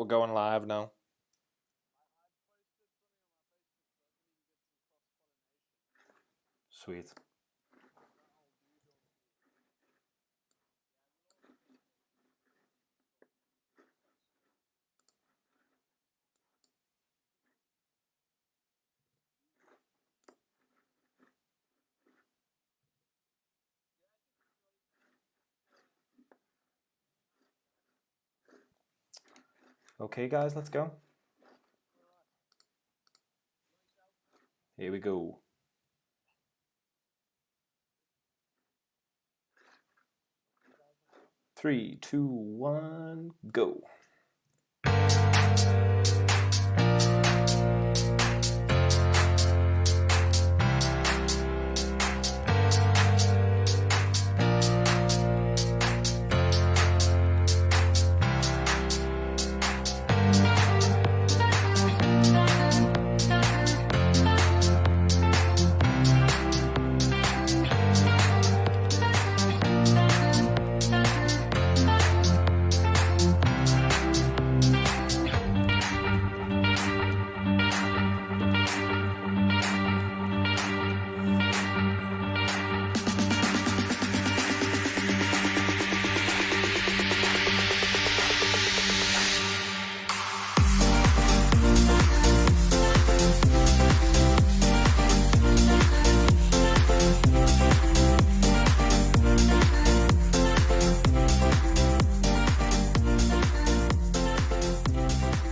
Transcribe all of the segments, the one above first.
we're going live now. Sweet. Okay, guys, let's go. Here we go. 3, 2, 1, go.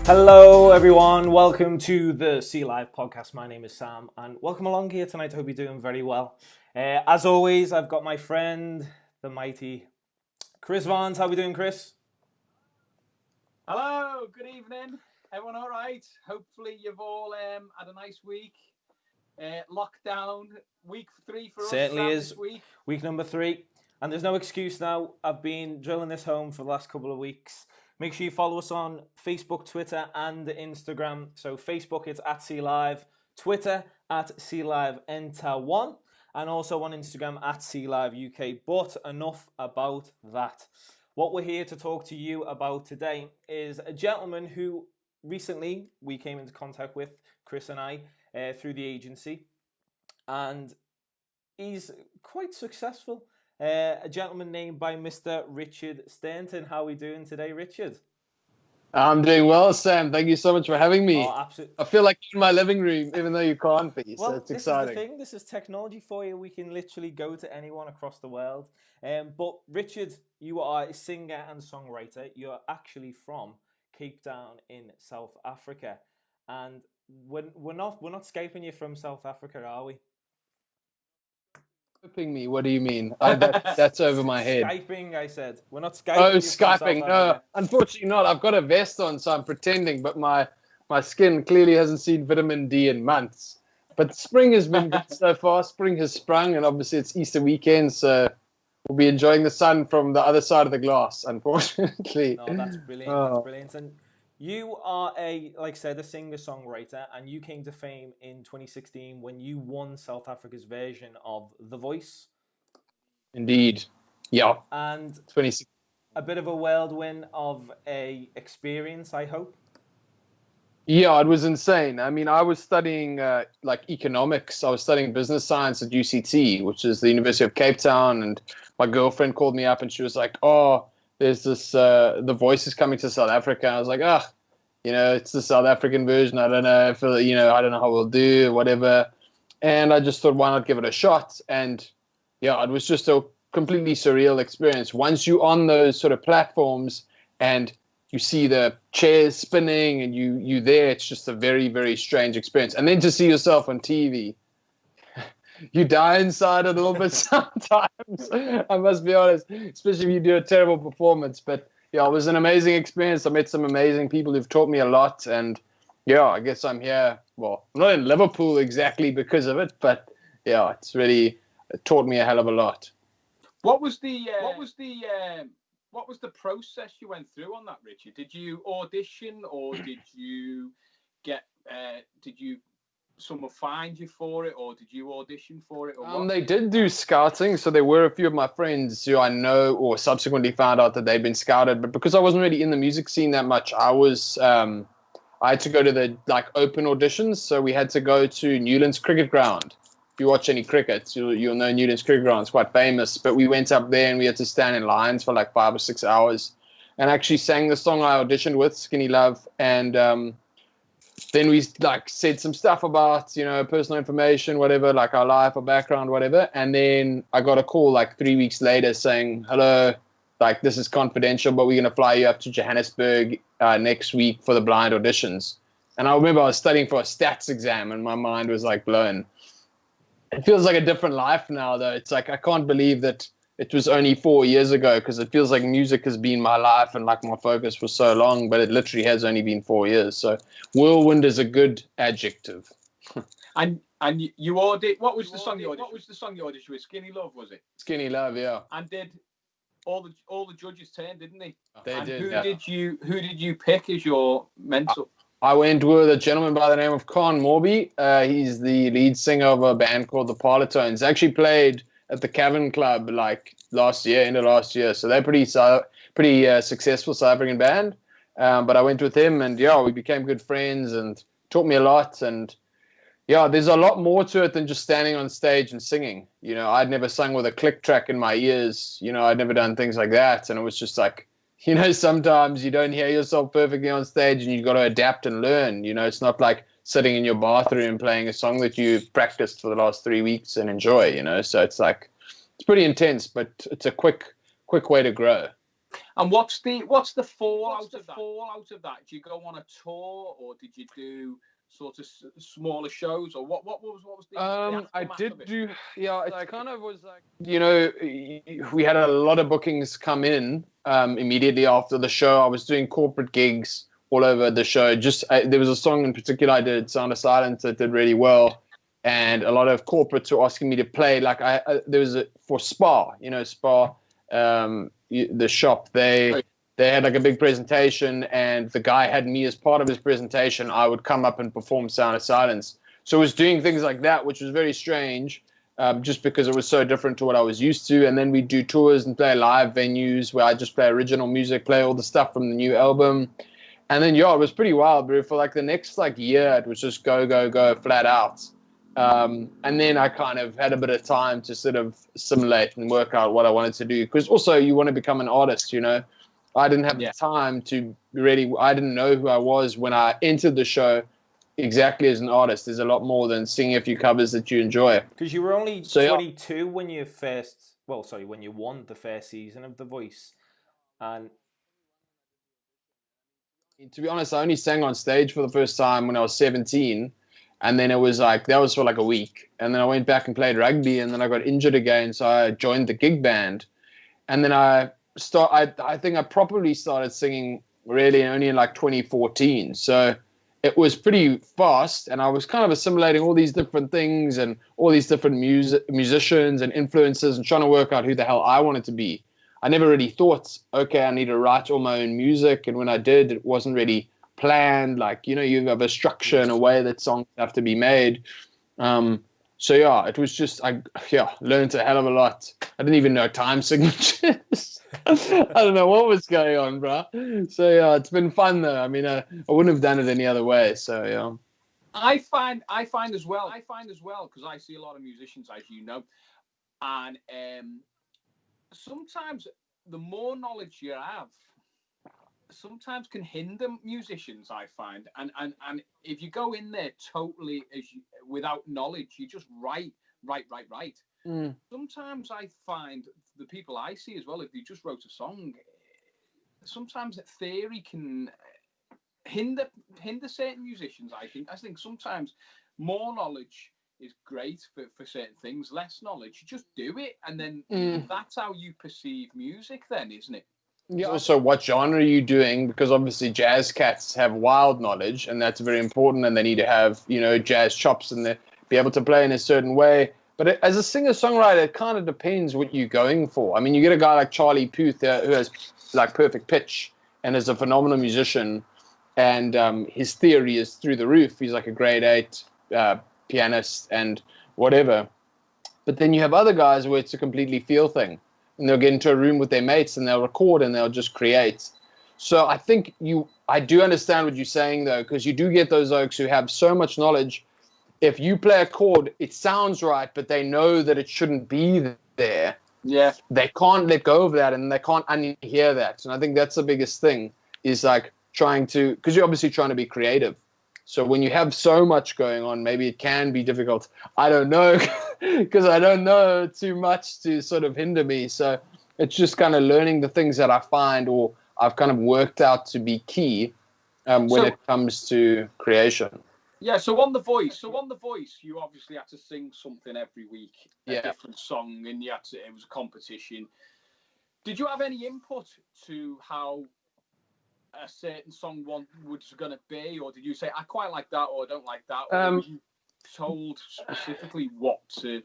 Hello, everyone. Welcome to the Sea Live podcast. My name is Sam, and welcome along here tonight. I hope you're doing very well. As always, I've got my friend, the mighty Chris Vance. How are we doing, Chris? Hello, good evening. Everyone all right? Hopefully you've all had a nice week. Lockdown, week 3 for us. Certainly Sam, is. this week. Week number 3. And there's no excuse now. I've been drilling this home for the last couple of weeks. Make sure you follow us on Facebook, Twitter, and Instagram. So Facebook, it's at Sea Live. Twitter, at Sea Live Enter1. And also on Instagram, at Sea Live UK. But enough about that. What we're here to talk to you about today is a gentleman who recently we came into contact with, Chris and I, through the agency. And he's quite successful. A gentleman named by Mr. Richard Stirton. How are we doing today, Richard? I'm doing well, Sam. Thank you so much for having me. Oh, absolutely. I feel like in my living room, even though you can't be, well, so it's this exciting. Is the thing. This is technology for you. We can literally go to anyone across the world. But Richard, you are a singer and songwriter. You're actually from Cape Town in South Africa. And we're not Skyping you from South Africa, are we? Skyping me? What do you mean? That's over my head. Skyping, I said. We're not Skyping. Oh, you Skyping. From South No, Africa. unfortunately not. I've got a vest on, so I'm pretending, but my skin clearly hasn't seen vitamin D in months. But spring has been good so far. Spring has sprung, and obviously it's Easter weekend, so we'll be enjoying the sun from the other side of the glass, unfortunately. No, that's brilliant. Oh. That's brilliant. And you are like I said, a singer-songwriter, and you came to fame in 2016 when you won South Africa's version of The Voice. Indeed. Yeah. And 2016. A bit of a whirlwind of a experience, I hope. Yeah, it was insane. I mean, I was studying like economics. I was studying business science at UCT, which is the University of Cape Town. And my girlfriend called me up and she was like, "Oh, there's this, The Voice is coming to South Africa." I was like, it's the South African version. I don't know if, I don't know how we'll do, whatever. And I just thought, why not give it a shot? And yeah, it was just a completely surreal experience. Once you're on those sort of platforms and you see the chairs spinning and you there, it's just a very, very strange experience. And then to see yourself on TV, you die inside a little bit sometimes, I must be honest, especially if you do a terrible performance. But yeah, it was an amazing experience. I met some amazing people who've taught me a lot. And yeah, I guess I'm here. Well, I'm not in Liverpool exactly because of it, but yeah, it's really taught me a hell of a lot. What was the process you went through on that, Richard? Did you audition or did you someone find you for it, or did you audition for it, or what? They did do scouting, so there were a few of my friends who I know or subsequently found out that they'd been scouted. But because I wasn't really in the music scene that much, I had to go to the open auditions. So we had to go to Newlands Cricket Ground. If you watch any cricket, you'll know Newlands Cricket Ground. It's quite famous. But we went up there and we had to stand in lines for 5 or 6 hours, and actually sang the song I auditioned with, Skinny Love, and then we said some stuff about, personal information, whatever, our life or background, whatever. And then I got a call 3 weeks later saying, hello, this is confidential, but we're going to fly you up to Johannesburg next week for the blind auditions. And I remember I was studying for a stats exam and my mind was blown. It feels like a different life now, though. It's I can't believe that it was only 4 years ago, because it feels like music has been my life and my focus for so long, but it literally has only been 4 years. So whirlwind is a good adjective. And you auditioned. What was the song you auditioned with? Skinny Love, was it? Skinny Love, yeah. And did all the judges turn, didn't they? They did. Who did you pick as your mentor? I went with a gentleman by the name of Con Morby. He's the lead singer of a band called the Parlotones. Actually played at the Cavern Club end of last year. So they're pretty successful South African band. But I went with him, and we became good friends and taught me a lot. And there's a lot more to it than just standing on stage and singing. I'd never sung with a click track in my ears. I'd never done things like that. And it was just sometimes you don't hear yourself perfectly on stage and you've got to adapt and learn. It's not like sitting in your bathroom playing a song that you've practiced for the last 3 weeks and enjoy, So it's it's pretty intense, but it's a quick way to grow. And what's the fallout of that? Did you go on a tour, or did you do sort of smaller shows, or what was the I did do, it kind of was we had a lot of bookings come in immediately after the show. I was doing corporate gigs all over the show. There was a song in particular I did, Sound of Silence, that did really well, and a lot of corporates were asking me to play. There was for Spa, Spa, the shop. They had a big presentation, and the guy had me as part of his presentation. I would come up and perform Sound of Silence. So I was doing things like that, which was very strange, just because it was so different to what I was used to. And then we'd do tours and play live venues where I just play original music, play all the stuff from the new album. And then, it was pretty wild, bro. For the next year, it was just go, flat out. And then I kind of had a bit of time to sort of assimilate and work out what I wanted to do. Because also you want to become an artist, I didn't have the time to really, I didn't know who I was when I entered the show exactly as an artist. There's a lot more than singing a few covers that you enjoy. Because you were only 22 when you when you won the first season of The Voice. And to be honest, I only sang on stage for the first time when I was 17. And then it was that was for a week. And then I went back and played rugby, and then I got injured again. So I joined the gig band. And then I think I probably started singing really only in 2014. So it was pretty fast, and I was kind of assimilating all these different things and all these different musicians and influences and trying to work out who the hell I wanted to be. I never really thought, okay, I need to write all my own music. And when I did, it wasn't really planned. You have a structure and a way that songs have to be made. It was just, I learned a hell of a lot. I didn't even know time signatures. I don't know what was going on, bro. So it's been fun though. I mean, I wouldn't have done it any other way. So yeah. I find as well, because I see a lot of musicians, as you know, and sometimes the more knowledge you have, sometimes can hinder musicians, I find. And if you go in there totally without knowledge, you just write. Sometimes I find the people I see as well, if they just wrote a song, sometimes theory can hinder certain musicians. I think sometimes more knowledge is great for certain things. Less knowledge, you just do it, and then that's how you perceive music then, isn't it? Yeah. Also, what genre are you doing? Because obviously jazz cats have wild knowledge, and that's very important, and they need to have, jazz chops and be able to play in a certain way. But as a singer-songwriter, it kind of depends what you're going for. I mean, you get a guy like Charlie Puth who has perfect pitch and is a phenomenal musician, and his theory is through the roof. He's a grade 8 pianist and whatever. But then you have other guys where it's a completely feel thing, and they'll get into a room with their mates and they'll record and they'll just create. So I think I do understand what you're saying though, because you do get those oaks who have so much knowledge. If you play a chord, it sounds right, but they know that it shouldn't be there. Yeah. They can't let go of that, and they can't unhear that. And I think that's the biggest thing, is like trying to, because you're obviously trying to be creative. So when you have so much going on, maybe it can be difficult. I don't know, because I don't know too much to sort of hinder me. So it's just kind of learning the things that I find or I've kind of worked out to be key when it comes to creation. Yeah, so on The Voice, you obviously had to sing something every week, a different song, and it was a competition. Did you have any input to how a certain song was going to be, or did you say, I quite like that, or I don't like that, or were you told specifically what to...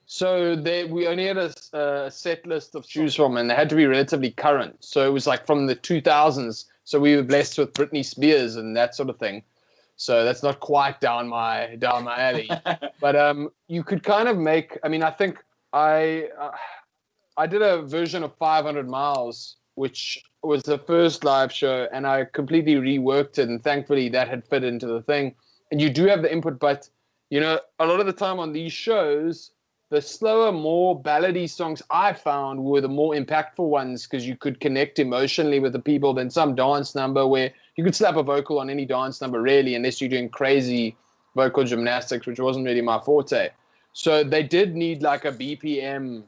So we only had a set list of choose from, and they had to be relatively current. So it was like from the 2000s, so we were blessed with Britney Spears and that sort of thing. So that's not quite down my alley, but you could kind of make. I mean, I think I did a version of 500 Miles, which was the first live show, and I completely reworked it, and thankfully that had fit into the thing. And you do have the input, but you know, a lot of the time on these shows, the slower, more ballady songs I found were the more impactful ones, because you could connect emotionally with the people than some dance number where you could slap a vocal on any dance number, really, unless you're doing crazy vocal gymnastics, which wasn't really my forte. So they did need like a BPM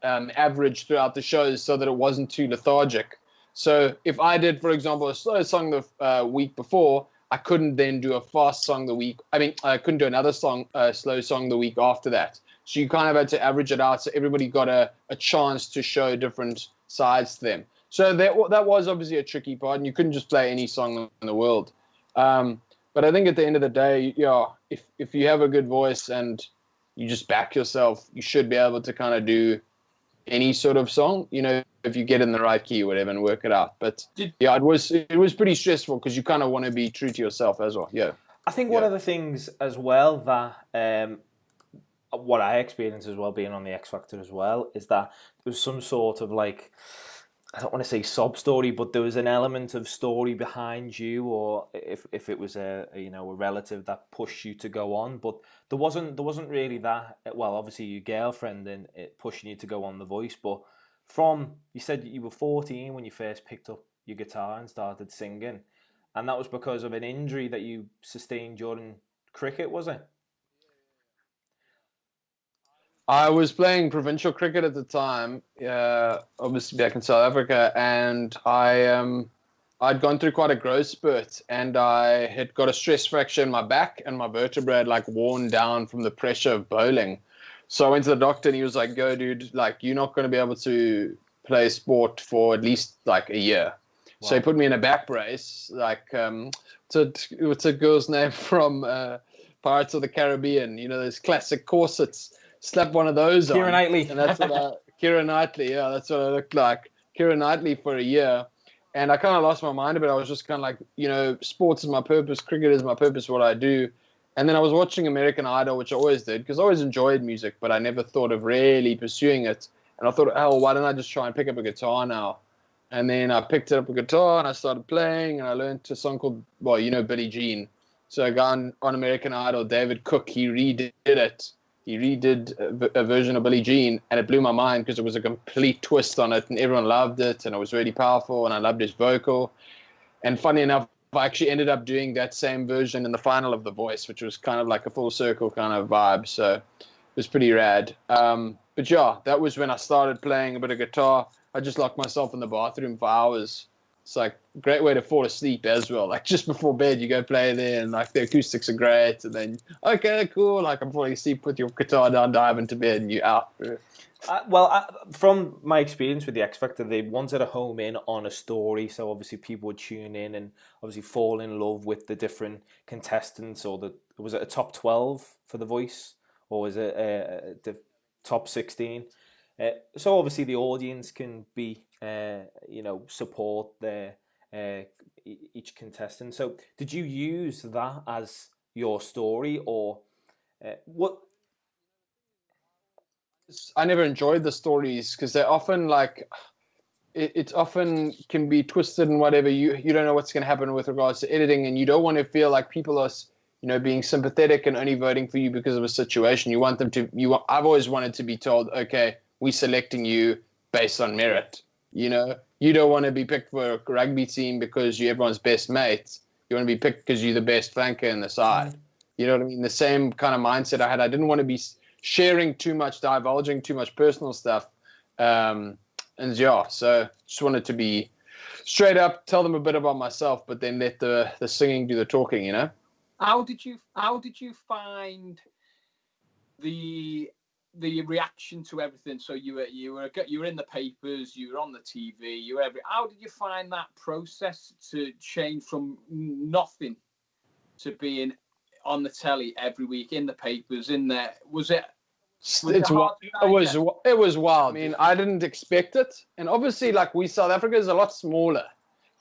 average throughout the shows so that it wasn't too lethargic. So if I did, for example, a slow song the week before, I couldn't then do a fast song the week. I mean, I couldn't do another slow song the week after that. So you kind of had to average it out so everybody got a chance to show different sides to them. So that was obviously a tricky part, and you couldn't just play any song in the world. But I think at the end of the day, yeah, if you have a good voice and you just back yourself, you should be able to kind of do any sort of song, you know, if you get in the right key or whatever and work it out. But yeah, it was pretty stressful because you kind of want to be true to yourself as well. Yeah. I think one of the things as well that what I experienced as well being on the X Factor as well is that there was some sort of like, I don't want to say sob story, but there was an element of story behind you, or if it was a relative that pushed you to go on. But there wasn't really that. Well, obviously your girlfriend and it pushing you to go on The Voice, but you said you were 14 when you first picked up your guitar and started singing, and that was because of an injury that you sustained during cricket, was it? I was playing provincial cricket at the time, obviously back in South Africa, and I'd gone through quite a growth spurt, and I had got a stress fracture in my back, and my vertebrae had like worn down from the pressure of bowling. So I went to the doctor, and he was like, "Go, dude! Like you're not going to be able to play sport for at least like a year." Wow. So he put me in a back brace, like what's a girl's name from Pirates of the Caribbean? You know, those classic corsets. Slap one of those on. Keira Knightley. And that's what Keira Knightley, yeah, that's what I looked like. Keira Knightley for a year. And I kind of lost my mind a bit. I was just kind of like, you know, sports is my purpose, cricket is my purpose, what I do. And then I was watching American Idol, which I always did, because I always enjoyed music, but I never thought of really pursuing it. And I thought, oh, why don't I just try and pick up a guitar now? And then I picked up a guitar and I started playing, and I learned a song called, well, you know, Billie Jean. So a guy on American Idol, David Cook, he redid it. He redid a version of Billie Jean, and it blew my mind because it was a complete twist on it, and everyone loved it, and it was really powerful, and I loved his vocal. And funny enough, I actually ended up doing that same version in the final of The Voice, which was kind of like a full circle kind of vibe, so it was pretty rad. But yeah, that was when I started playing a bit of guitar. I just locked myself in the bathroom for hours. It's like a great way to fall asleep as well. Like just before bed, you go play there, and like the acoustics are great. And then, okay, cool. Like I'm falling asleep, put your guitar down, dive into bed, and you're out. From my experience with the X Factor, they wanted to home in on a story. So obviously people would tune in and obviously fall in love with the different contestants. Or was it a top 12 for The Voice, or was it the top 16? So obviously the audience can be, support their each contestant. So did you use that as your story, or What? I never enjoyed the stories because they're often like it often can be twisted and whatever. You don't know what's going to happen with regards to editing, and you don't want to feel like people are being sympathetic and only voting for you because of a situation. You want them to. I've always wanted to be told, okay, we're selecting you based on merit. You don't want to be picked for a rugby team because you're everyone's best mate. You want to be picked because you're the best flanker in the side. You know what I mean? The same kind of mindset I had. I didn't want to be sharing too much, divulging too much personal stuff. So just wanted to be straight up, tell them a bit about myself, but then let the singing do the talking, How did you find the reaction to everything? So you were in the papers, you were on the TV, how did you find that process to change from nothing to being on the telly every week, in the papers, in there? It was wild. I mean, I didn't expect it, and obviously, like South Africa is a lot smaller.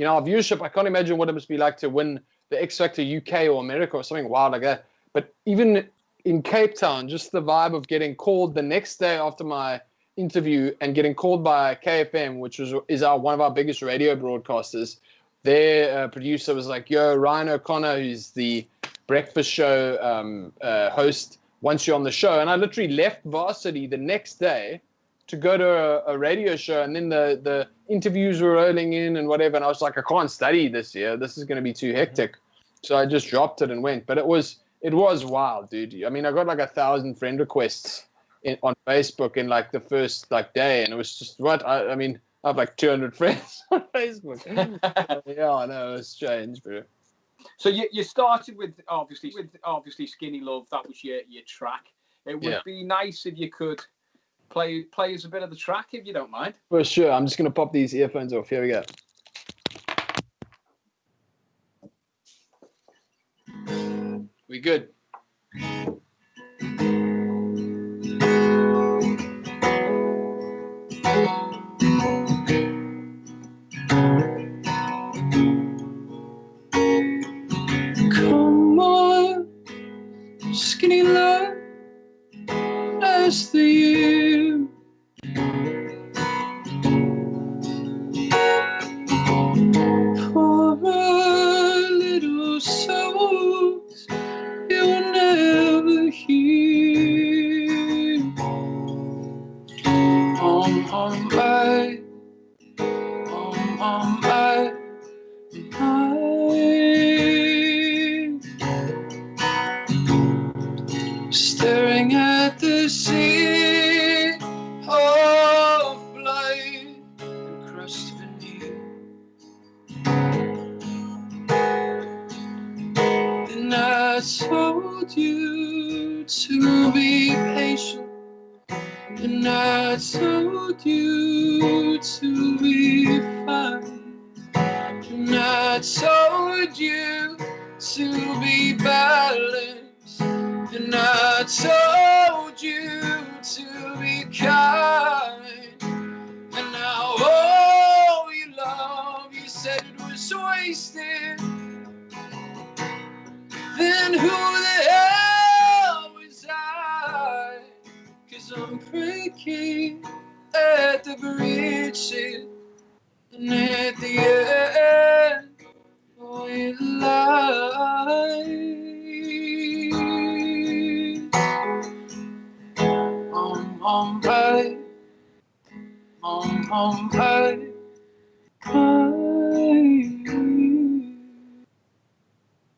Our viewership. I can't imagine what it must be like to win the X Factor UK or America or something wild like that. But even in Cape Town, just the vibe of getting called the next day after my interview and getting called by KFM, which is one of our biggest radio broadcasters. Their producer was like, "Yo, Ryan O'Connor, who's the breakfast show host, once you're on the show." And I literally left varsity the next day to go to a radio show, and then the interviews were rolling in and whatever, and I was like, I can't study this year, this is going to be too hectic. So I just dropped it and went. But it was wild, dude. I mean, I got like 1,000 friend requests on Facebook in like the first day, and it was just I mean, I have like 200 friends on Facebook. Yeah, I know, it was strange, bro. So you started with obviously Skinny Love. That was your track. It would be nice if you could play us a bit of the track, if you don't mind. For sure. I'm just gonna pop these earphones off. Here we go. We good? Come on, Skinny Love, that's the you. For a little souls you'll never hear. Staring at the sea of light and crust beneath. And I told you to be patient, and I told you to be fine, and I told you to be balanced, and I told you to be kind. And now all your love, you said it was wasted. Then who the hell was I? 'Cause I'm breaking at the bridges, and at the end, all your lies.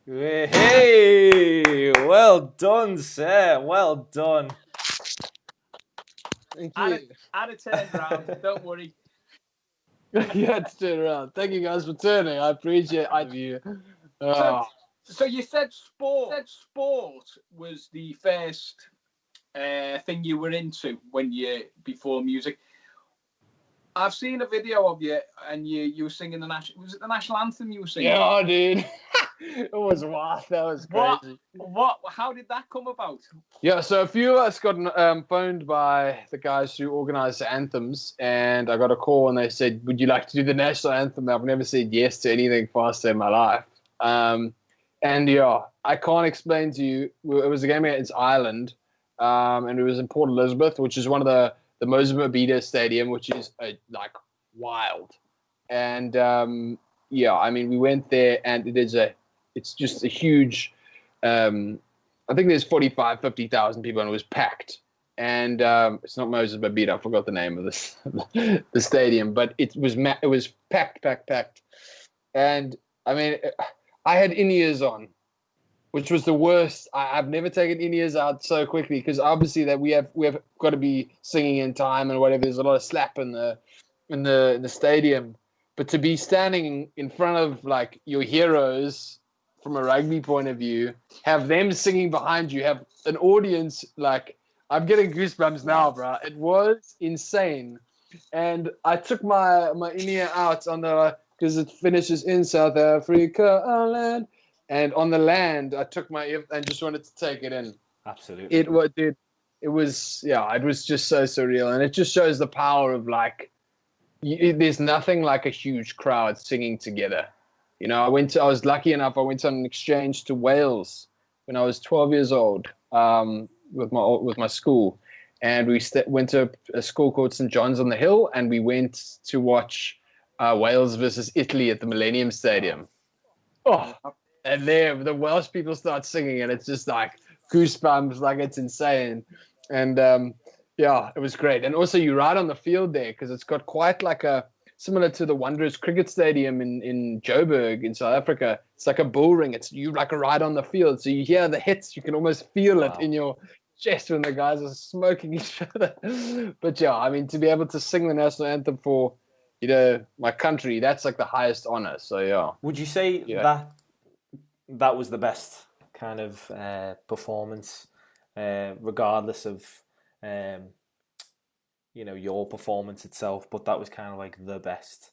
Hey, well done, sir. Well done. Thank you. Add a turn round, don't worry. Yeah, it's turn around. Thank you guys for turning. I appreciate you. So you said sport was the first thing you were into before music. I've seen a video of you, and you were singing the national anthem you were singing? Yeah, dude. It was wild. That was crazy. What? How did that come about? Yeah, so a few of us got phoned by the guys who organized the anthems, and I got a call, and they said, "Would you like to do the national anthem?" I've never said yes to anything faster in my life. And And yeah, I can't explain to you. It was a game against Ireland, and it was in Port Elizabeth, which is one of the Mozambique Stadium, which is like wild. And yeah, I mean, we went there, and it's just a huge. I think there's 50,000 people, and it was packed. And it's not Mozambique. I forgot the name of this the stadium, but it was packed. And I mean, I had in-ears on, which was the worst. I've never taken in-ears out so quickly because obviously that we have got to be singing in time and whatever. There's a lot of slap in the stadium, but to be standing in front of like your heroes from a rugby point of view, have them singing behind you, have an audience like I'm getting goosebumps now, bro. It was insane, and I took my in-ear out on the because it finishes in South Africa land. And on the land, I took my ear and just wanted to take it in. Absolutely. It was it was just so surreal. And it just shows the power of like, there's nothing like a huge crowd singing together. You know, I was lucky enough, I went on an exchange to Wales when I was 12 years old with my school. And we went to a school called St. John's on the Hill, and we went to watch Wales versus Italy at the Millennium Stadium. Oh, and there the Welsh people start singing, and it's just like goosebumps, like it's insane. And yeah, it was great. And also you ride on the field there because it's got quite like similar to the Wanderers Cricket Stadium in Joburg in South Africa. It's like a bull ring. You like a ride on the field, so you hear the hits. You can almost feel it in your chest when the guys are smoking each other. But yeah, I mean, to be able to sing the national anthem for, you know, my country, that's like the highest honor. So yeah. Would you say that was the best kind of performance, regardless of you know, your performance itself, but that was kind of like the best?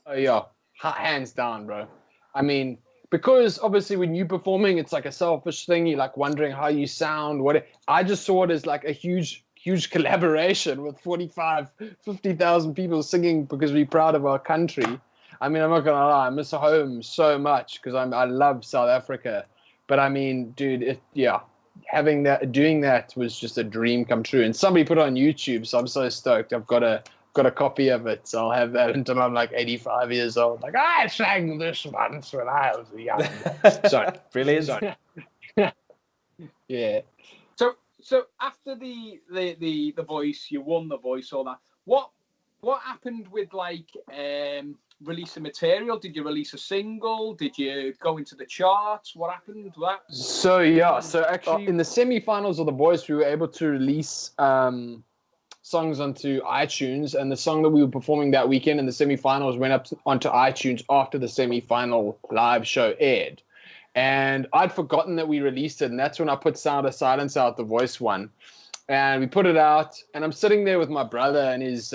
Oh yeah, hands down, bro. I mean, because obviously when you're performing, it's like a selfish thing. You're like wondering how you sound. I just saw it as like a huge collaboration with 50,000 people singing because we're proud of our country. I mean, I'm not gonna lie, I miss home so much because I love South Africa. But I mean, dude, doing that was just a dream come true. And somebody put it on YouTube, so I'm so stoked. I've got a copy of it, so I'll have that until I'm like 85 years old. Like, I sang this once when I was young. Sorry. Brilliant. Sorry. Yeah. So after the Voice, you won the Voice, all that. What happened with like releasing material? Did you release a single? Did you go into the charts? What happened with that? So actually in the semi-finals of the Voice, we were able to release songs onto iTunes, and the song that we were performing that weekend in the semi-finals went up onto iTunes after the semi-final live show aired. And I'd forgotten that we released it, and that's when I put Sound of Silence out, the Voice one. And we put it out, and I'm sitting there with my brother and his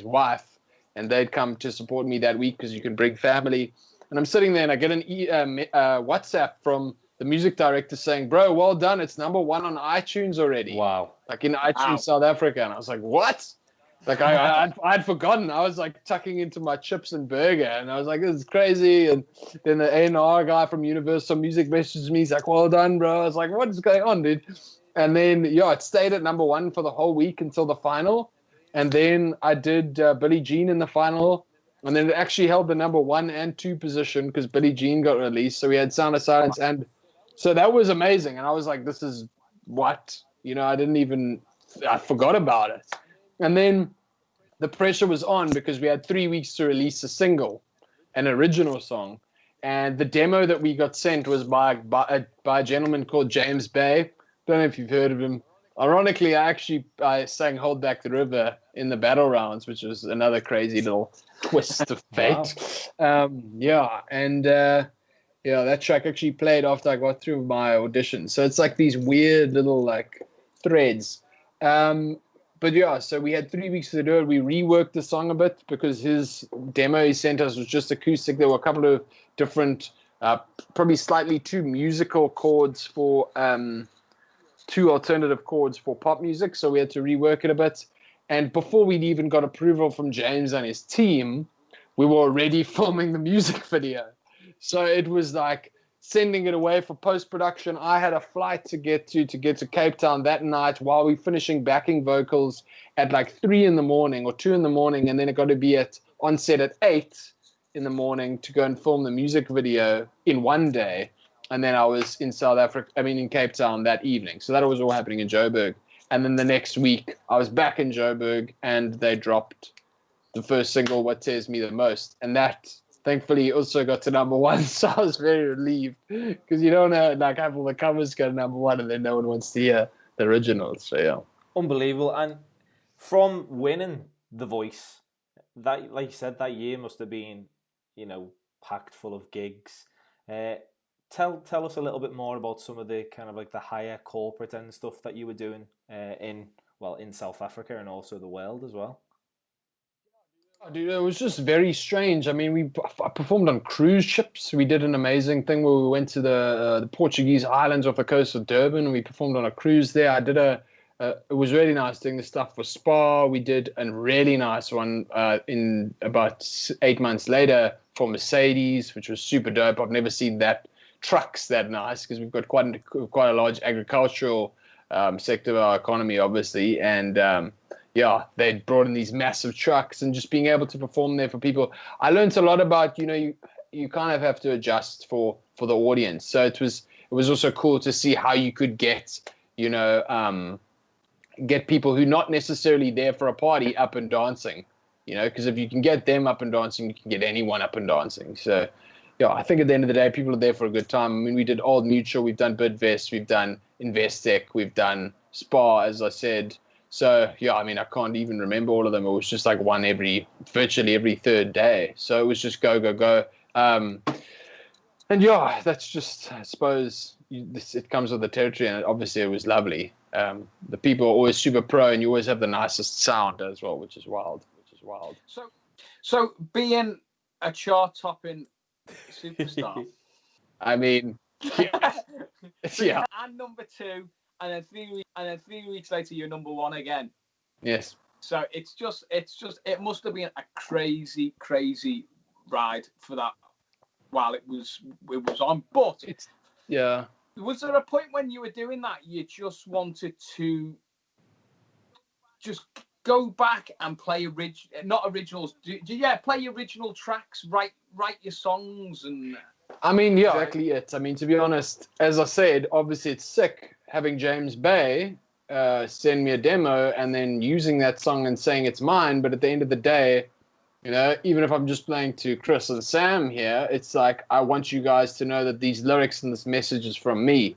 wife, and they'd come to support me that week because you can bring family. And I'm sitting there, and I get an WhatsApp from the music director saying, "Bro, well done. It's #1 on iTunes already." Wow. Like in iTunes, South Africa. And I was like, what? Like I'd forgotten. I was like tucking into my chips and burger, and I was like, this is crazy. And then the A&R guy from Universal Music messaged me. He's like, well done, bro. I was like, what is going on, dude? And then, it stayed at #1 for the whole week until the final. And then I did Billie Jean in the final. And then it actually held the #1 and 2 position because Billie Jean got released. So we had Sound of Silence. And so that was amazing. And I was like, this is what? You know, I forgot about it. And then the pressure was on because we had 3 weeks to release a single, an original song. And the demo that we got sent was by a gentleman called James Bay. Don't know if you've heard of him. Ironically, I sang Hold Back the River in the battle rounds, which was another crazy little twist of fate. Wow. That track actually played after I got through my audition. So it's like these weird little like threads. But yeah, so we had 3 weeks to do it. We reworked the song a bit because his demo he sent us was just acoustic. There were a couple of different, probably slightly too musical chords for, 2 alternative chords for pop music. So we had to rework it a bit. And before we'd even got approval from James and his team, we were already filming the music video. So it was like sending it away for post-production. I had a flight to get to Cape Town that night while we finishing backing vocals at like 3 in the morning or 2 in the morning, and then it got to be on set at 8 in the morning to go and film the music video in one day. And then I was in in Cape Town that evening. So that was all happening in Joburg. And then the next week I was back in Joburg and they dropped the first single, What Tears Me the Most. And that thankfully also got to #1. So I was very relieved, because you don't know, like, have all the covers go to #1 and then no one wants to hear the original. So yeah. Unbelievable. And from winning The Voice, that, like you said, that year must have been, packed full of gigs. Tell us a little bit more about some of the kind of like the higher corporate end stuff that you were doing in South Africa and also the world as well. Dude, it was just very strange. I mean, I performed on cruise ships. We did an amazing thing where we went to the Portuguese islands off the coast of Durban, and we performed on a cruise there. I did it was really nice doing the stuff for Spa. We did a really nice one in about 8 months later for Mercedes, which was super dope. I've never seen trucks that nice, because we've got quite a large agricultural sector of our economy, obviously, and they brought in these massive trucks, and just being able to perform there for people. I learned a lot about, you kind of have to adjust for the audience. So it was also cool to see how you could get people who not necessarily there for a party up and dancing, because if you can get them up and dancing, you can get anyone up and dancing. So I think at the end of the day, people are there for a good time. I mean, we did Old Mutual, we've done Bidvest, we've done Investec, we've done Spa, as I said. So, I mean, I can't even remember all of them. It was just like one virtually every third day. So it was just go, go, go. And that's just, I suppose, it comes with the territory, and obviously it was lovely. The people are always super pro, and you always have the nicest sound as well, which is wild. So being a chart-topping superstar. I mean, yeah. And number 2, and then 3 weeks later, you're #1 again. Yes. So it must have been a crazy, crazy ride for that while it was on. But was there a point when you were doing that you just wanted to just go back and play originals? Play original tracks, write your songs? And I mean, exactly it. I mean, to be honest, as I said, obviously it's sick having James Bay send me a demo and then using that song and saying it's mine. But at the end of the day, even if I'm just playing to Chris and Sam here, it's like, I want you guys to know that these lyrics and this message is from me.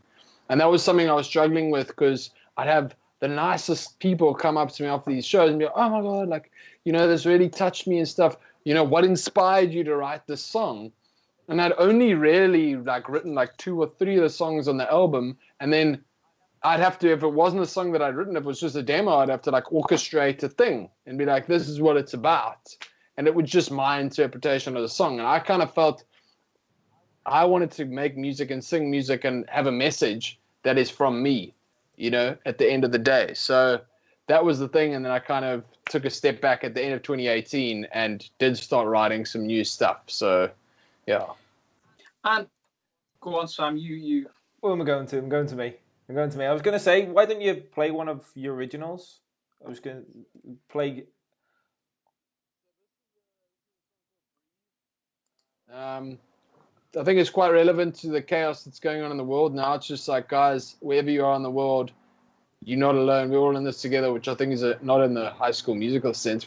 And that was something I was struggling with, because I'd have the nicest people come up to me after these shows and be like, oh my God, like, this really touched me and stuff. What inspired you to write this song? And I'd only really written 2 or 3 of the songs on the album. And then I'd have to, if it wasn't a song that I'd written, if it was just a demo, I'd have to orchestrate a thing and be like, this is what it's about. And it was just my interpretation of the song. And I kind of felt I wanted to make music and sing music and have a message that is from me, at the end of the day. So that was the thing. And then I kind of took a step back at the end of 2018 and did start writing some new stuff. So, yeah. And go on, Sam, you. Well, I'm going to me. I was going to say, why don't you play one of your originals? I was going to play. I think it's quite relevant to the chaos that's going on in the world now. It's just like, guys, wherever you are in the world, you're not alone. We're all in this together, which I think is not in the High School Musical sense.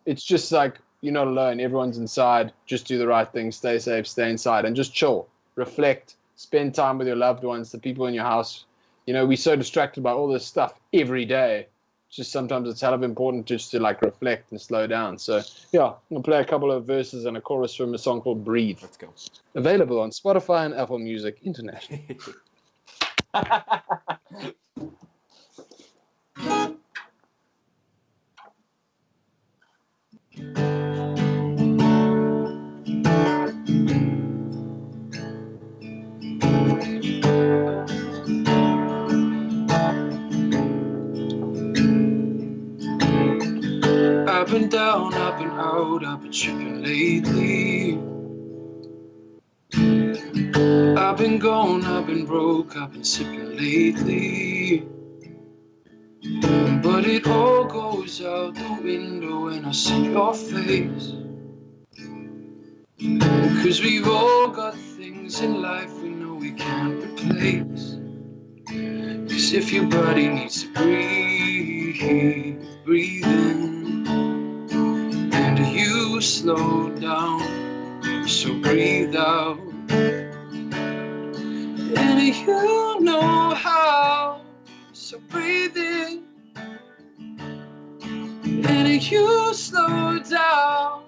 It's just like, you're not alone. Everyone's inside. Just do the right thing. Stay safe. Stay inside. And just chill. Reflect. Spend time with your loved ones, the people in your house. We're so distracted by all this stuff every day. Just sometimes it's hell of important just to reflect and slow down. So I'm gonna play a couple of verses and a chorus from a song called Breathe. Let's go. Available on Spotify and Apple Music International. I've been down, I've been out, I've been tripping lately. I've been gone, I've been broke, I've been sipping lately. But it all goes out the window when I see your face. 'Cause we've all got things in life we know we can't replace. 'Cause if your body needs to breathe, breathe in. And you slow down, so breathe out. And you know how, so breathe in. And you slow down,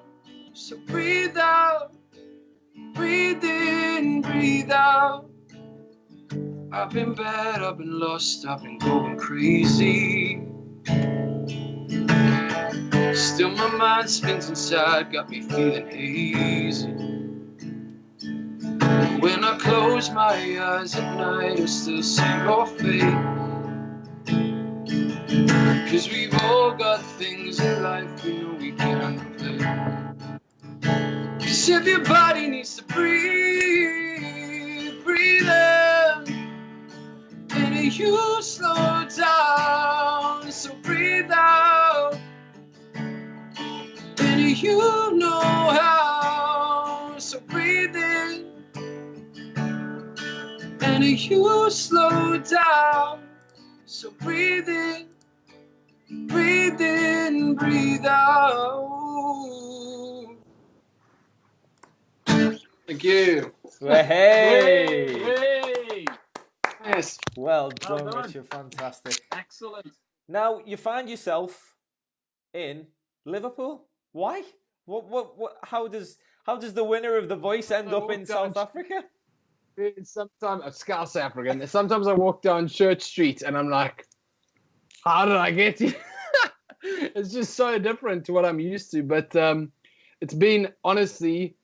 so breathe out. Breathe in, breathe out. I've been bad, I've been lost, I've been going crazy. Still my mind spins inside, got me feeling hazy. When I close my eyes at night, I still see your face. 'Cause we've all got things in life we know we can't replace. 'Cause if your body needs to breathe, breathe in. And you slow down, so breathe out. And you know how, so breathe in. And you slow down, so breathe in, breathe in, breathe out. Thank you. Hey! Hey! Yes. Well done, done. Richard. Fantastic. Excellent. Now, you find yourself in Liverpool. Why? What? How does the winner of The Voice end up in South Africa? Sometimes South African. Sometimes I walk down Church Street and I'm like, how did I get here? It's just so different to what I'm used to. But it's been honestly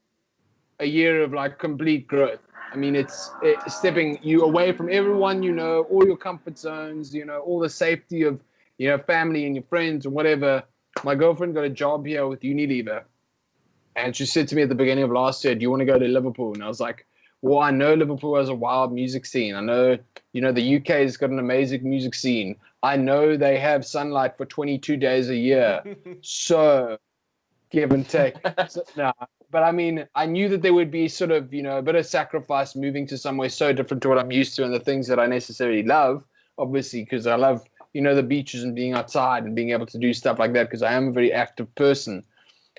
a year of like complete growth. I mean, it's stepping you away from everyone, all your comfort zones, all the safety of, family and your friends and whatever. My girlfriend got a job here with Unilever. And she said to me at the beginning of last year, do you want to go to Liverpool? And I was like, well, I know Liverpool has a wild music scene. I know, the UK has got an amazing music scene. I know they have sunlight for 22 days a year. So give and take. But I mean, I knew that there would be sort of, a bit of sacrifice moving to somewhere so different to what I'm used to and the things that I necessarily love, obviously, because I love, the beaches and being outside and being able to do stuff like that because I am a very active person.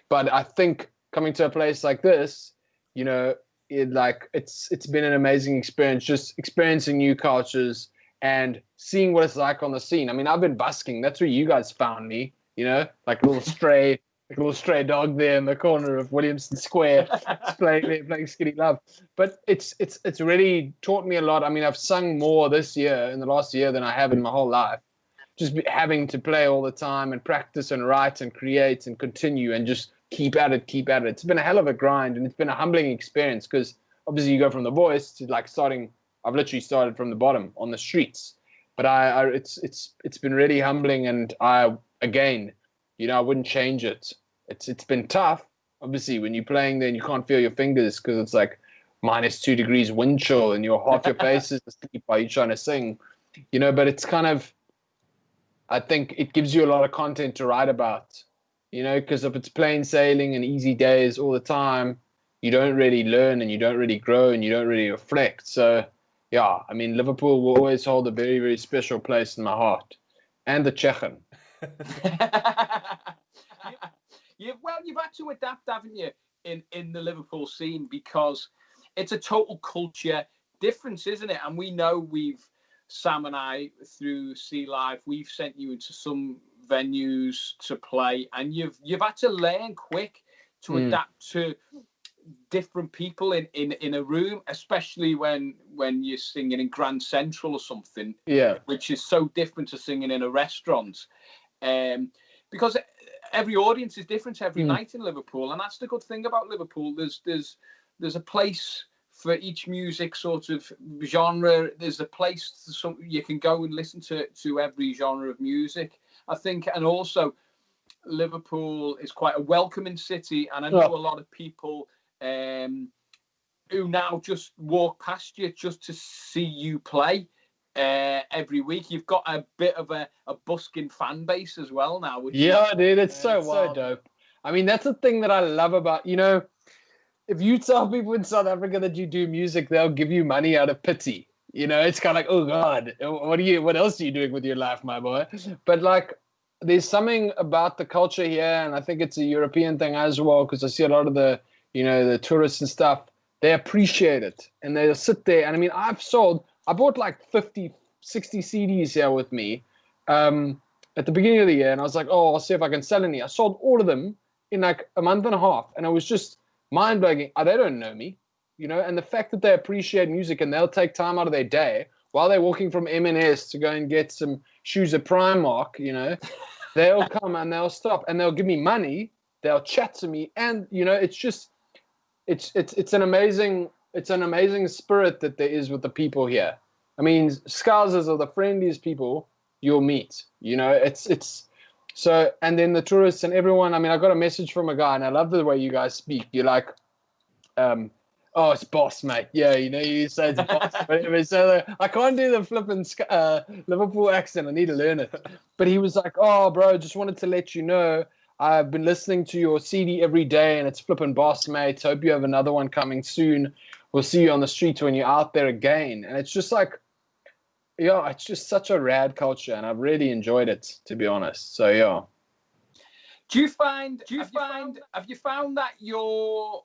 But I think coming to a place like this, it's been an amazing experience, just experiencing new cultures and seeing what it's like on the scene. I mean, I've been busking. That's where you guys found me, like a little stray dog there in the corner of Williamson Square, playing Skinny Love. But it's really taught me a lot. I mean, I've sung more this year, in the last year, than I have in my whole life. Just having to play all the time and practice and write and create and continue and just keep at it. It's been a hell of a grind, and it's been a humbling experience because obviously you go from The Voice to like starting. I've literally started from the bottom on the streets, but it's been really humbling, and I wouldn't change it. It's been tough. Obviously, when you're playing there and you can't feel your fingers because it's like -2 degrees wind chill and half your face is asleep while you're trying to sing, but it's kind of, I think it gives you a lot of content to write about, because if it's plain sailing and easy days all the time, you don't really learn and you don't really grow and you don't really reflect. So, yeah, I mean, Liverpool will always hold a very, very special place in my heart. And the Czechien. You've had to adapt, haven't you, in the Liverpool scene, because it's a total culture difference, isn't it? And we know Sam and I, through Sea Live, we've sent you into some venues to play, and you've had to learn quick to adapt to different people in a room, especially when you're singing in Grand Central or something, which is so different to singing in a restaurant, because every audience is different every night in Liverpool, and that's the good thing about Liverpool. There's a place for each music sort of genre. There's a place you can go and listen to every genre of music, I think. And also Liverpool is quite a welcoming city, and I know a lot of people who now just walk past you just to see you play every week. You've got a bit of a busking fan base as well now. Which dude, it's so dope. I mean, that's the thing that I love about, if you tell people in South Africa that you do music, they'll give you money out of pity. It's kind of like, oh God, what else are you doing with your life, my boy? But like, there's something about the culture here, and I think it's a European thing as well, because I see a lot of the tourists and stuff, they appreciate it, and they'll sit there. And I mean, I bought like 50, 60 CDs here with me at the beginning of the year, and I was like, oh, I'll see if I can sell any. I sold all of them in like a month and a half, and it was just mind-blowing. They don't know me, and the fact that they appreciate music and they'll take time out of their day while they're walking from M&S to go and get some shoes at Primark, they'll come and they'll stop and they'll give me money, they'll chat to me, and it's just it's an amazing spirit that there is with the people here. I mean, Scousers are the friendliest people you'll meet. It's so, and then the tourists and everyone. I mean, I got a message from a guy, and I love the way you guys speak. You're like, oh, it's boss, mate. Yeah, you say it's boss. But so I can't do the flipping Liverpool accent. I need to learn it. But he was like, oh, bro, just wanted to let you know I've been listening to your CD every day, and it's flipping boss, mate. Hope you have another one coming soon. We'll see you on the street when you're out there again. And it's just like, yeah, it's just such a rad culture, and I've really enjoyed it, to be honest. So yeah. Have you found that your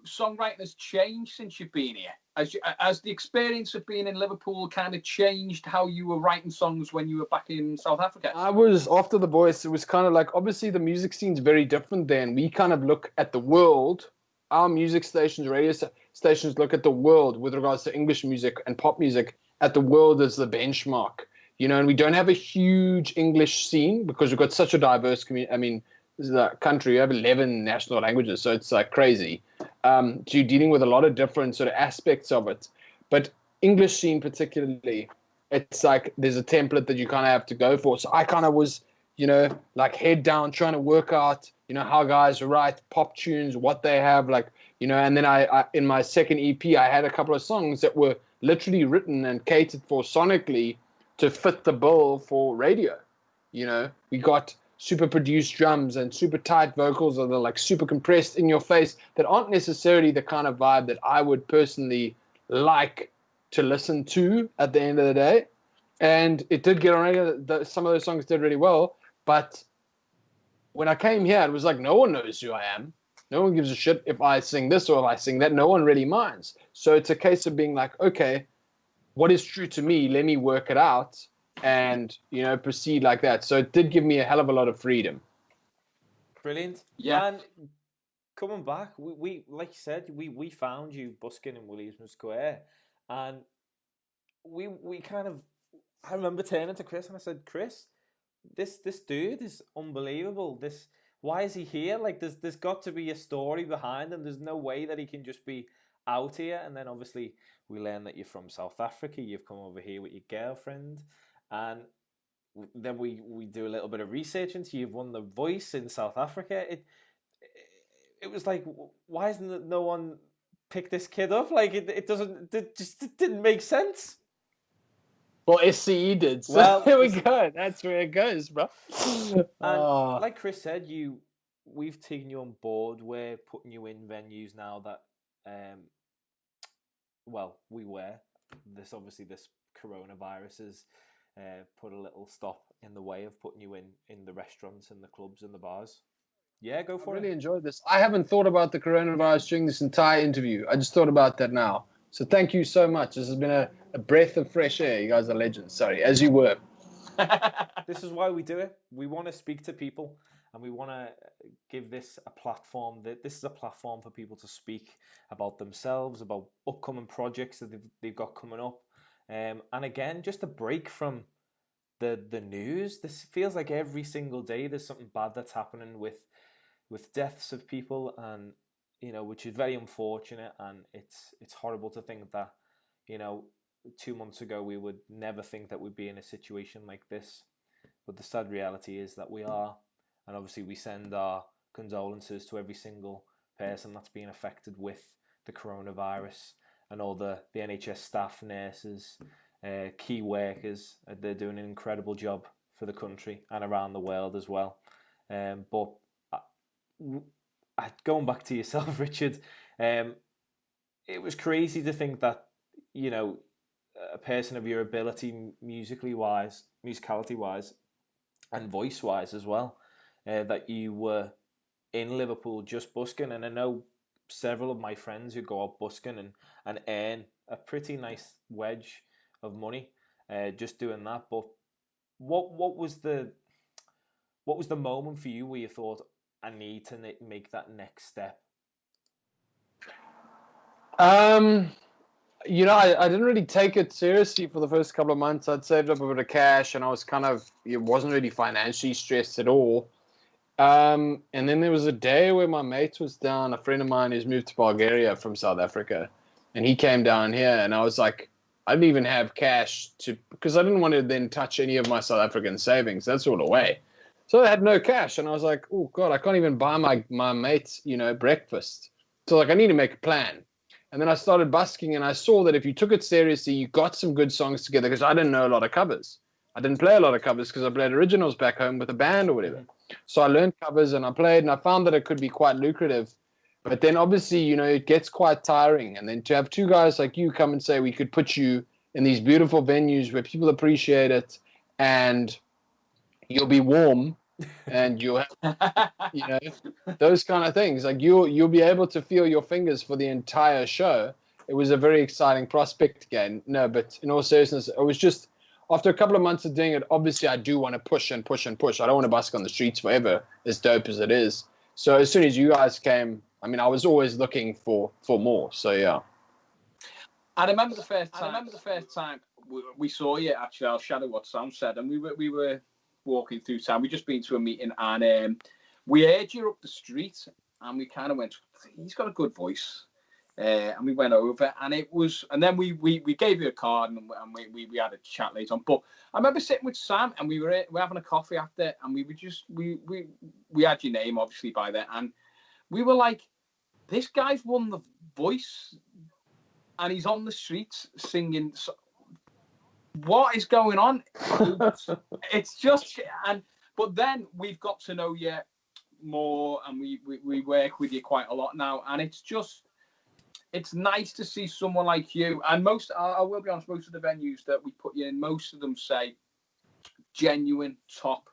songwriting has changed since you've been here? As the experience of being in Liverpool kind of changed how you were writing songs when you were back in South Africa? I was, after The Voice, it was kind of like, obviously the music scene's very different then. We kind of look at the world. Our music stations, radio stations look at the world with regards to English music and pop music at the world as the benchmark. And we don't have a huge English scene because we've got such a diverse community. I mean, this is a country, we have 11 national languages, so it's like crazy. So you're dealing with a lot of different sort of aspects of it. But English scene particularly, it's like there's a template that you kind of have to go for. So I kind of was, like head down trying to work out, how guys write pop tunes, what they have, like, and then I in my second EP, I had a couple of songs that were literally written and catered for sonically to fit the bill for radio. We got super produced drums and super tight vocals that are like super compressed in your face that aren't necessarily the kind of vibe that I would personally like to listen to at the end of the day. And it did get on radio. Some of those songs did really well. But when I came here, it was like no one knows who I am. No one gives a shit if I sing this or if I sing that. No one really minds. So it's a case of being like, okay, what is true to me? Let me work it out and, proceed like that. So it did give me a hell of a lot of freedom. Brilliant. Yeah. And coming back, we like you said, we found you busking in Williamson Square, and we kind of, I remember turning to Chris and I said, Chris, this dude is unbelievable. Why is he here? Like, there's got to be a story behind him. There's no way that he can just be out here. And then obviously we learn that you're from South Africa. You've come over here with your girlfriend, and then we do a little bit of research into you've won The Voice in South Africa. It was like, why isn't no one picked this kid up? Like, it didn't make sense. Well, SCE did. So well, there we go. That's where it goes, bro. And like Chris said, we've taken you on board. We're putting you in venues now that, we were. This coronavirus has put a little stop in the way of putting you in the restaurants and the clubs and the bars. Yeah, go for it. I really enjoyed this. I haven't thought about the coronavirus during this entire interview. I just thought about that now. So thank you so much. This has been a breath of fresh air. You guys are legends. Sorry, as you were. This is why we do it. We want to speak to people, and we want to give this a platform. This is a platform for people to speak about themselves, about upcoming projects that they've got coming up. And again, just a break from the news. This feels like every single day there's something bad that's happening with deaths of people, and which is very unfortunate, and it's horrible to think that 2 months ago we would never think that we'd be in a situation like this. But the sad reality is that we are, and obviously we send our condolences to every single person that's being affected with the coronavirus and all the NHS staff, nurses, key workers. They're doing an incredible job for the country and around the world as well. But going back to yourself, Richard, it was crazy to think that, you know, a person of your ability, musicality wise, and voice wise as well, that you were in Liverpool just busking. And I know several of my friends who go out busking and earn a pretty nice wedge of money just doing that. But what was the moment for you where you thought, I need to make that next step? You know, I didn't really take it seriously for the first couple of months. I'd saved up a bit of cash, and I was it wasn't really financially stressed at all. And then there was a day where my mate was down, a friend of mine who's moved to Bulgaria from South Africa, and he came down here, and I was like, I didn't even have cash because I didn't want to then touch any of my South African savings. That's all away. So I had no cash, and I was like, oh God, I can't even buy my mate, breakfast. So like, I need to make a plan. And then I started busking, and I saw that if you took it seriously, you got some good songs together, because I didn't know a lot of covers. I didn't play a lot of covers because I played originals back home with a band or whatever. So I learned covers and I played, and I found that it could be quite lucrative. But then obviously, it gets quite tiring. And then to have two guys like you come and say, we could put you in these beautiful venues where people appreciate it, and you'll be warm, and you'll have, those kind of things. Like you'll be able to feel your fingers for the entire show. It was a very exciting prospect again. No, but in all seriousness, it was just, after a couple of months of doing it, obviously I do want to push and push and push. I don't want to busk on the streets forever, as dope as it is. So as soon as you guys came, I was always looking for more. So yeah. I remember the first time we saw you. Actually, I'll shadow what Sam said, and we were walking through town. We just been to a meeting, and we heard you up the street, and we kind of went, he's got a good voice. And we went over, and then we gave you a card, and we had a chat later on. But I remember sitting with Sam, and we were having a coffee after, and we had your name obviously by then, and we were like, this guy's won the Voice, and he's on the streets singing. What is going on? It's just, but then we've got to know you more, and we work with you quite a lot now, and it's nice to see someone like you. And I will be honest, most of the venues that we put you in, most of them say genuine, top,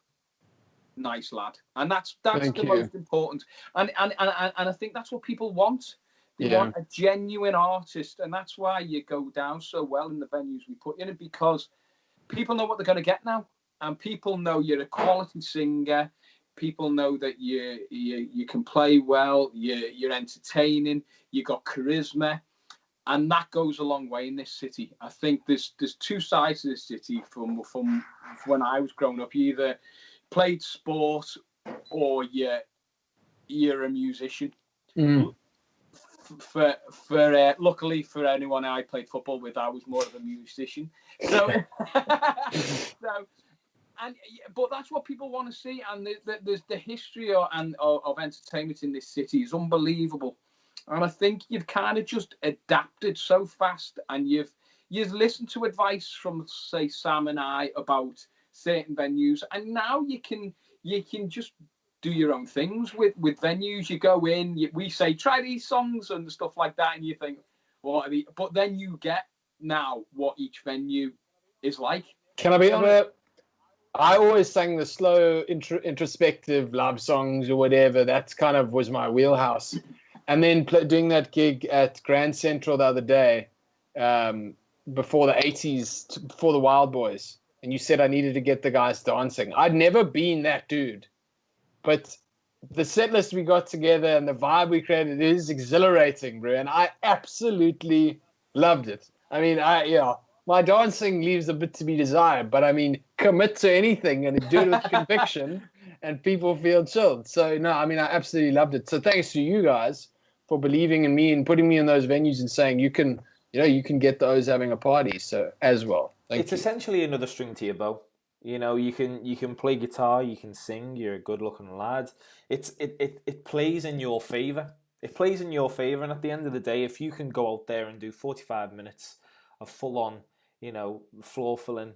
nice lad, and that's the most important. And I think that's what people want. They want a genuine artist, and that's why you go down so well in the venues we put you in, because people know what they're going to get now, and people know you're a quality singer. People know that you can play well, you're entertaining, you got charisma, and that goes a long way in this city. I think there's two sides to this city from when I was growing up. You either played sport or you're a musician. Luckily for anyone I played football with, I was more of a musician. So but that's what people want to see, and there's the history of entertainment in this city is unbelievable, and I think you've kind of just adapted so fast, and you've listened to advice from, say, Sam and I about certain venues, and now you can just do your own things with venues. You go in, we say try these songs and stuff like that, and you think, what are they? But then you get now what each venue is like. Can I be honest? I always sang the slow, introspective love songs or whatever. That's kind of was my wheelhouse. And then doing that gig at Grand Central the other day, before the 80s, before the Wild Boys, and you said I needed to get the guys dancing. I'd never been that dude. But the set list we got together and the vibe we created is exhilarating, bro. And I absolutely loved it. My dancing leaves a bit to be desired, but commit to anything and do it with conviction, and people feel chilled. So no, I absolutely loved it. So thanks to you guys for believing in me and putting me in those venues and saying you can get those having a party. So as well, it's essentially another string to your bow. You can play guitar, you can sing. You're a good-looking lad. It plays in your favor. it plays in your favour. And at the end of the day, if you can go out there and do 45 minutes of full on, floor filling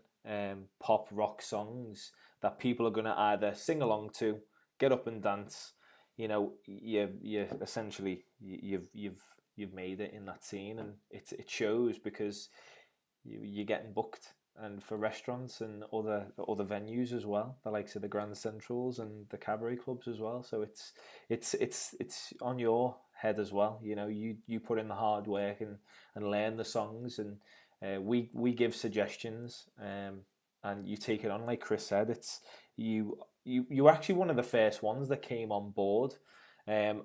pop rock songs that people are going to either sing along to, get up and dance, you essentially you've made it in that scene, and it shows because you're getting booked, and for restaurants and other venues as well, the likes of the Grand Centrals and the cabaret clubs as well. So it's on your head as well. You put in the hard work and learn the songs, and we give suggestions, and you take it on. Like Chris said, it's you actually one of the first ones that came on board. And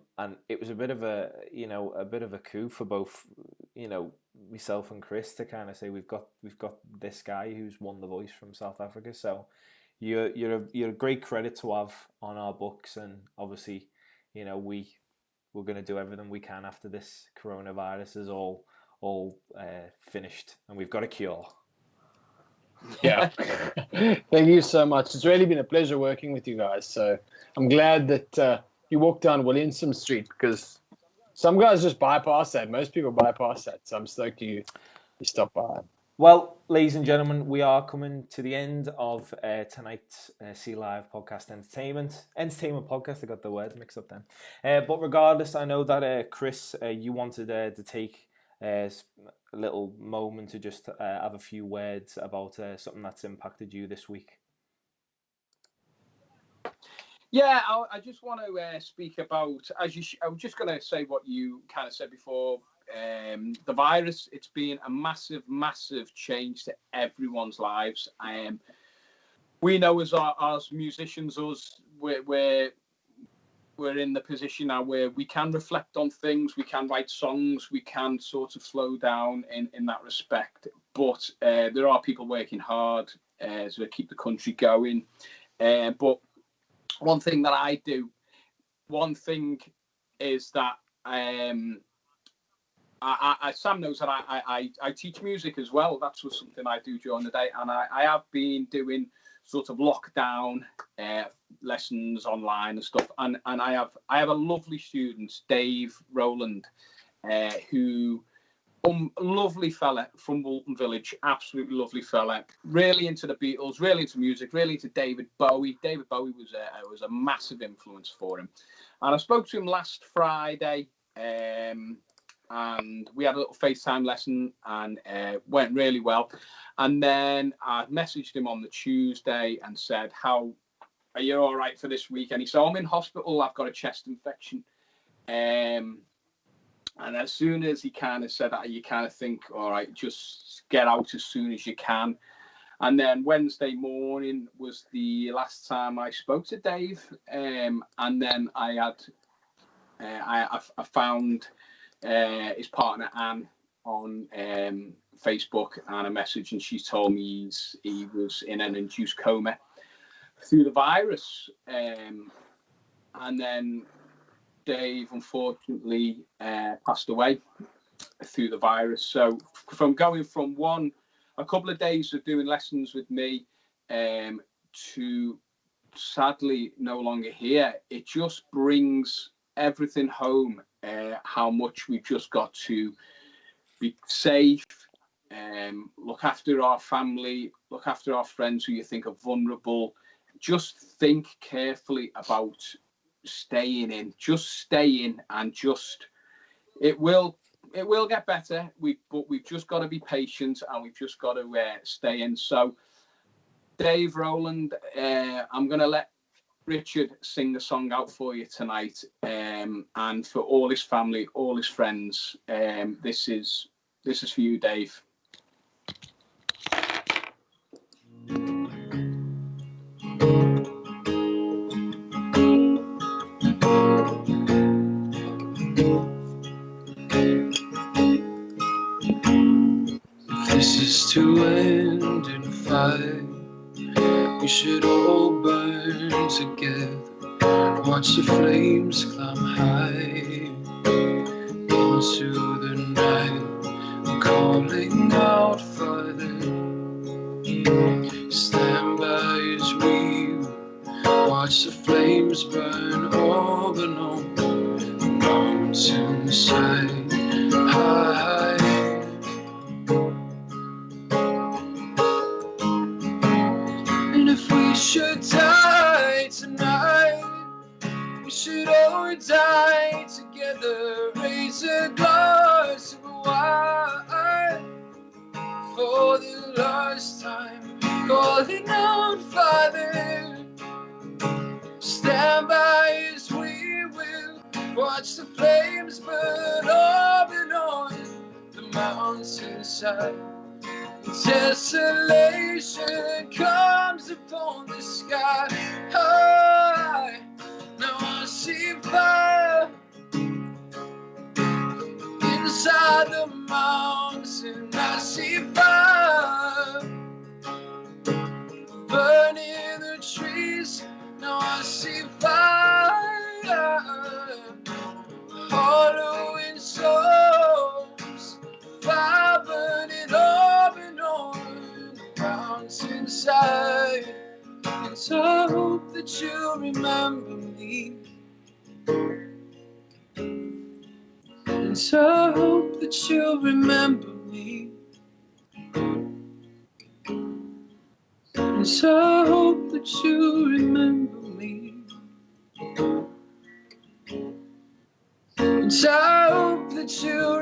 it was a bit of a coup for both, myself and Chris to kind of say we've got this guy who's won the Voice from South Africa. So you're a great credit to have on our books, and obviously, we're going to do everything we can after this coronavirus is all finished and we've got a cure. Yeah. Thank you so much. It's really been a pleasure working with you guys. So I'm glad that you walked down Williamson Street, because some guys just bypass that. Most people bypass that. So I'm stoked you stopped by. Well, ladies and gentlemen, we are coming to the end of tonight's C Live podcast entertainment podcast. I got the words mixed up then. But regardless, I know that Chris, you wanted to take a little moment to just have a few words about something that's impacted you this week. Yeah, I just want to speak about, I was just going to say what you kind of said before, the virus. It's been a massive, massive change to everyone's lives. We know as musicians, we're in the position now where we can reflect on things, we can write songs, we can sort of slow down in that respect. But there are people working hard to keep the country going. But one thing that I do, is that Sam knows that I teach music as well. That's something I do during the day, and I have been doing sort of lockdown lessons online and stuff. And I have a lovely student, Dave Rowland, who lovely fella from Walton Village, absolutely lovely fella, really into the Beatles, really into music, really into David Bowie. David Bowie was a massive influence for him. And I spoke to him last Friday, and we had a little FaceTime lesson, and went really well. And then I messaged him on the Tuesday and said, "How are you? All right for this week?" And he said, "I'm in hospital. I've got a chest infection." And as soon as he kind of said that, you kind of think, all right, just get out as soon as you can. And then Wednesday morning was the last time I spoke to Dave. And then I found his partner Anne on Facebook, and a message, and she told me he was in an induced coma through the virus. And then Dave unfortunately passed away through the virus. So from going from a couple of days of doing lessons with me to sadly no longer here, it just brings everything home, how much we've just got to be safe, look after our family, look after our friends who you think are vulnerable. Just think carefully about staying in, and it will get better. But we've just got to be patient, and we've just got to stay in. So Dave Rowland, I'm going to let Richard sing the song out for you tonight, and for all his family, all his friends. This is for you, Dave. This is to end in fire. We should all burn together. Watch the flames climb high into the night. I'm calling out, Father. Stand by as we watch the flames burn all along the mountain. side. And if we should die tonight, we should all die together. Raise a glass of wine for the last time, calling out, Father. Stand by as we will watch the flames burn up and on the mountainside. Desolation comes upon the sky. High. Now I see fire inside the mountain. I see fire burning the trees. Now I see fire hollowing souls. Fire burning up and on the mountainside. And so I hope that you'll remember me. And so I hope that you'll remember me. And so I hope that you'll remember me. And so I hope that you'll